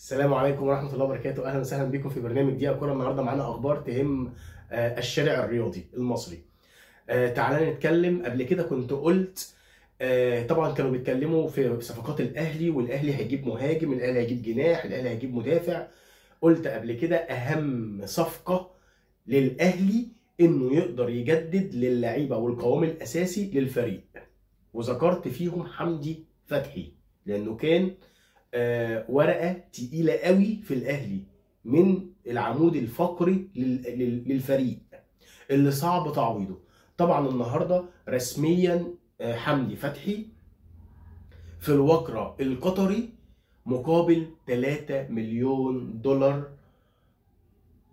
السلام عليكم ورحمة الله وبركاته، أهلا وسهلا بكم في برنامج دقيقة كورة. النهاردة معانا أخبار تهم الشارع الرياضي المصري. تعالى نتكلم. قبل كده كنت قلت طبعا كانوا بيتكلموا في صفقات الأهلي، والأهلي هيجيب مهاجم، الأهلي هيجيب جناح، الأهلي هيجيب مدافع. قلت قبل كده أهم صفقة للأهلي إنه يقدر يجدد للعيبة والقوام الأساسي للفريق، وذكرت فيهم حمدي فتحي لأنه كان ورقه تقيله قوي في الاهلي، من العمود الفقري للفريق اللي صعب تعويضه. طبعا النهارده رسميا حمدي فتحي في الوكرة القطري مقابل 3 مليون دولار.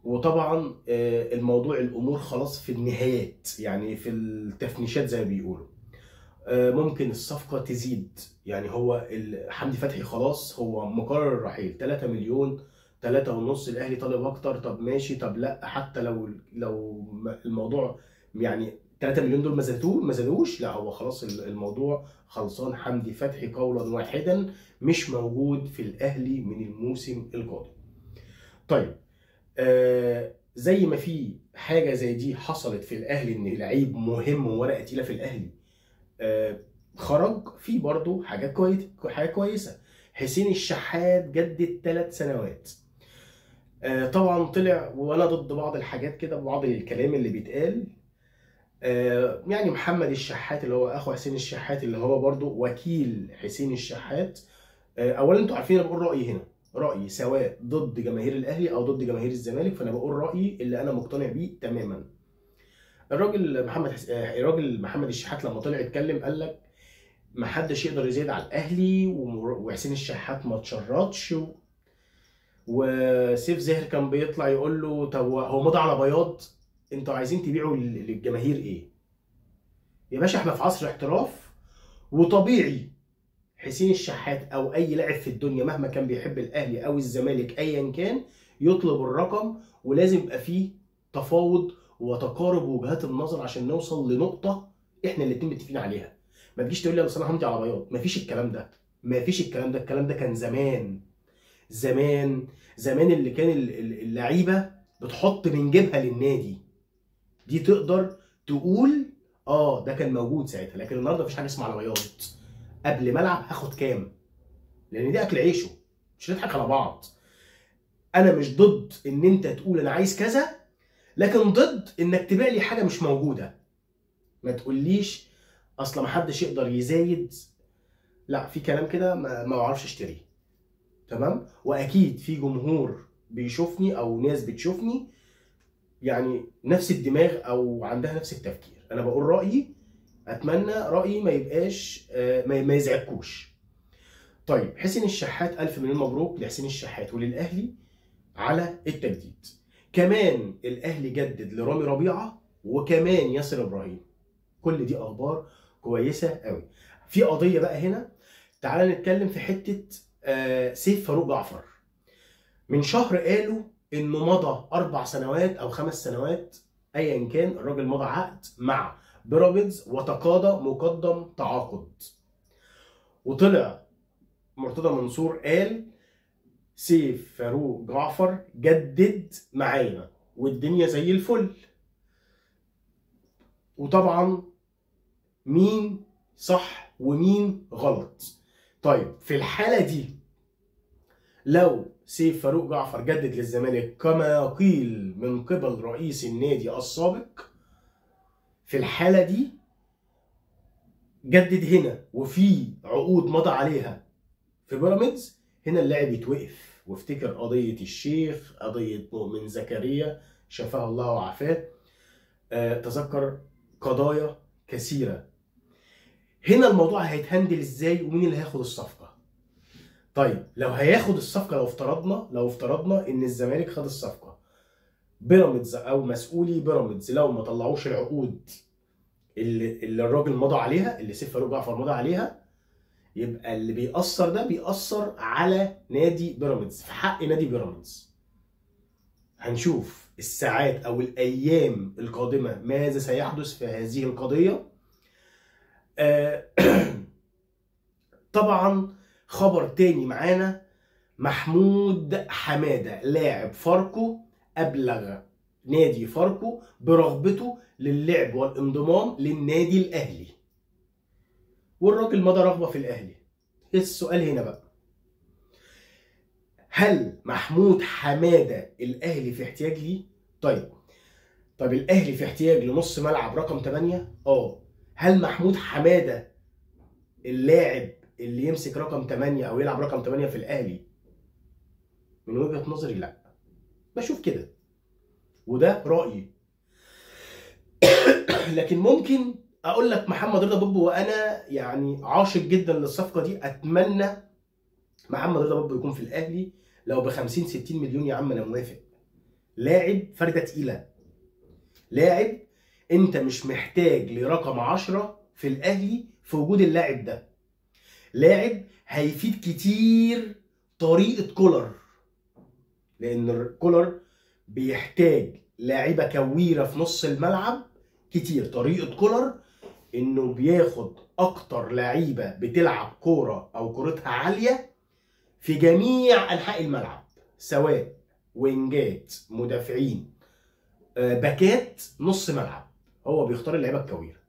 وطبعا الموضوع الامور خلاص في النهايات، يعني في التفنيشات زي ما بيقولوا. ممكن الصفقة تزيد، يعني هو حمدي فتحي خلاص هو مقرر الرحيل. 3 مليون، 3 ونص، الأهلي طالب أكتر. طب ماشي، طب لا، حتى لو الموضوع يعني 3 مليون دول ما زادوش، لا هو خلاص الموضوع خلصان. حمدي فتحي قولا واحدا مش موجود في الأهلي من الموسم القادم. طيب زي ما في حاجة زي دي حصلت في الأهلي، إن لعيب مهم وورقة تقيلة في الأهلي خرج، في برضه حاجة كويسة. حسين الشحات جدد 3 سنوات. طبعا طلع وانا ضد بعض الحاجات كده، بعض الكلام اللي بيتقال. يعني محمد الشحات اللي هو اخو حسين الشحات، اللي هو برضه وكيل حسين الشحات. اولا انتوا عارفين انا بقول رايي هنا، رايي سواء ضد جماهير الاهلي او ضد جماهير الزمالك، فانا بقول رايي اللي انا مقتنع بيه تماما. الراجل محمد الشحات لما طلع يتكلم قال لك ما حدش يقدر يزيد على الاهلي، وحسين الشحات ما اتشرطش. وسيف زاهر كان بيطلع يقول له طب هو مضى على بياض، انتوا عايزين تبيعوا للجماهير ايه؟ يا باشا احنا في عصر احتراف، وطبيعي حسين الشحات او اي لاعب في الدنيا مهما كان بيحب الاهلي او الزمالك ايا كان يطلب الرقم، ولازم يبقى فيه تفاوض وتقارب وجهات النظر عشان نوصل لنقطه احنا الاتنين متفقين عليها. ما تجيش تقول لي اصل انا همضي على بياض، مفيش الكلام ده، مفيش الكلام ده. الكلام ده كان زمان زمان زمان، اللي كان اللعيبه بتحط من جيبها للنادي، دي تقدر تقول ده كان موجود ساعتها. لكن النهارده مفيش حاجه اسمها على بياض. قبل ما العب هاخد كام؟ لان دي اكل عيشه، مش نضحك على بعض. انا مش ضد ان انت تقول انا عايز كذا، لكن ضد انك تبيع لي حاجه مش موجوده. ما تقوليش اصلا ما حدش يقدر يزايد، لا، في كلام كده ما بعرفش اشتريه. تمام؟ واكيد في جمهور بيشوفني او ناس بتشوفني يعني نفس الدماغ او عندها نفس التفكير. انا بقول رايي، اتمنى رايي ما يبقاش ما يزعجكوش. طيب حسين الشحات، الف مليون مبروك لحسين الشحات وللاهلي على التجديد. كمان الاهلي جدد لرامي ربيعه، وكمان ياسر ابراهيم. كل دي اخبار كويسه قوي. في قضيه بقى هنا، تعال نتكلم في حته سيف فاروق جعفر. من شهر قالوا انه مضى 4 سنوات او 5 سنوات، ايا كان، الراجل مضى عقد مع بيراميدز وتقاضى مقدم تعاقد. وطلع مرتضى منصور قال سيف فاروق جعفر جدد معانا والدنيا زي الفل. وطبعا مين صح ومين غلط؟ طيب في الحالة دي، لو سيف فاروق جعفر جدد للزمالك كما قيل من قبل رئيس النادي السابق، في الحالة دي جدد هنا وفي عقود مضى عليها في بيراميدز، هنا اللاعب يتوقف. وافتكر قضية الشيخ، قضية مؤمن زكريا شفاه الله وعافاه، تذكر قضايا كثيرة. هنا الموضوع هيتهندل ازاي ومين اللي هياخد الصفقة؟ طيب لو هياخد الصفقة، لو افترضنا ان الزمالك خد الصفقة، بيراميدز او مسؤولي بيراميدز لو ما طلعوش العقود اللي الراجل مضى عليها، اللي سيف فاروق جعفر مضى عليها، يبقى اللي بيأثر ده بيأثر على نادي بيراميدز، في حق نادي بيراميدز. هنشوف الساعات او الايام القادمه ماذا سيحدث في هذه القضيه. طبعا خبر تاني معانا، محمود حمادة لاعب فاركو أبلغ نادي فاركو برغبته للعب والانضمام للنادي الأهلي، والراجل مضى رغبة في الأهلي. السؤال هنا بقى، هل محمود حمادة الأهلي في احتياج ليه؟ طيب الأهلي في احتياج لنص ملعب رقم 8؟ هل محمود حمادة اللاعب اللي يمسك رقم 8 أو يلعب رقم 8 في الأهلي؟ من وجهة نظري لا، بشوف كده وده رأيي. لكن ممكن اقول لك محمد رضا بوبو، وانا يعني عاشق جدا للصفقه دي، اتمنى محمد رضا بوبو يكون في الاهلي لو ب 50 60 مليون يا عم انا موافق. لاعب فرده تقيله، لاعب انت مش محتاج لرقم 10 في الاهلي في وجود اللاعب ده. لاعب هيفيد كتير طريقه كولر، لان كولر بيحتاج لاعيبه كويره في نص الملعب كتير. طريقه كولر انه بياخد اكتر لعيبه بتلعب كوره او كورتها عاليه في جميع انحاء الملعب، سواء وينجات، مدافعين، باكات، نص ملعب. هو بيختار اللعيبه الكويره،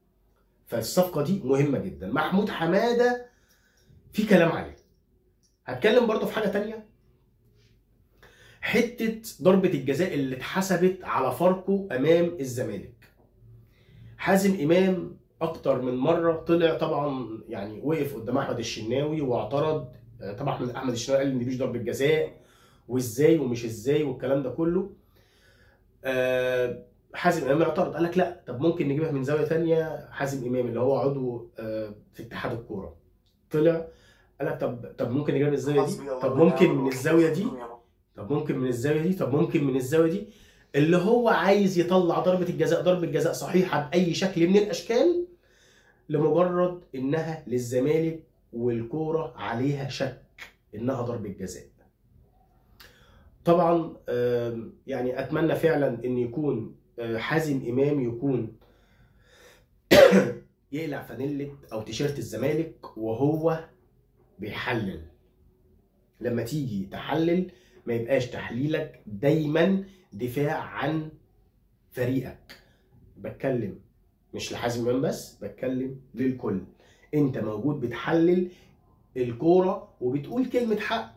فالصفقه دي مهمه جدا. محمود حماده في كلام عليه. هتكلم برضه في حاجه تانية، حته ضربه الجزاء اللي اتحسبت على فاركو امام الزمالك. حازم امام اكتر من مره طلع طبعا، يعني وقف قدام احمد الشناوي واعترض. طبعا احمد الشناوي قال ان دي مش ضربه جزاء وازاي ومش ازاي والكلام ده كله. حازم امام اعترض، قال لك لا، طب ممكن نجيبها من زاويه ثانيه. حازم امام اللي هو عضو في اتحاد الكوره طلع قال لك طب ممكن نجيبها من الزاويه دي، طب ممكن من الزاويه دي، طب ممكن من الزاويه دي، طب ممكن من الزاويه دي. اللي هو عايز يطلع ضربه الجزاء ضربه جزاء صحيحه باي شكل من الاشكال، لمجرد انها للزمالك والكوره عليها شك انها ضربه جزاء. طبعا يعني اتمنى فعلا ان يكون حازم امام يكون يقلع فانيلة او تيشيرت الزمالك وهو بيحلل. لما تيجي تحلل ما يبقاش تحليلك دايما دفاع عن فريقك. بتكلم مش لحازم امام بس، بتكلم للكل. انت موجود بتحلل الكوره وبتقول كلمه حق.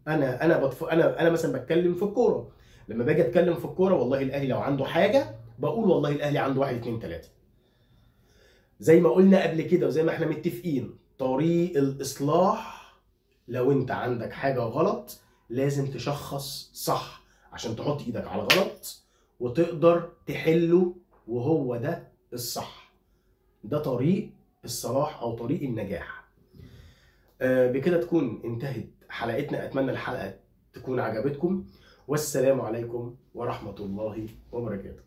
انا مثلا بتكلم في الكوره. لما باجي اتكلم في الكوره، والله الاهلي لو عنده حاجه بقول والله الاهلي عنده 1 2 3. زي ما قلنا قبل كده وزي ما احنا متفقين، طريق الاصلاح لو انت عندك حاجه غلط لازم تشخص صح عشان تحط ايدك على الغلط وتقدر تحله، وهو ده الصح. ده طريق الصلاح او طريق النجاح. بكده تكون انتهت حلقتنا. اتمنى الحلقه تكون عجبتكم، والسلام عليكم ورحمه الله وبركاته.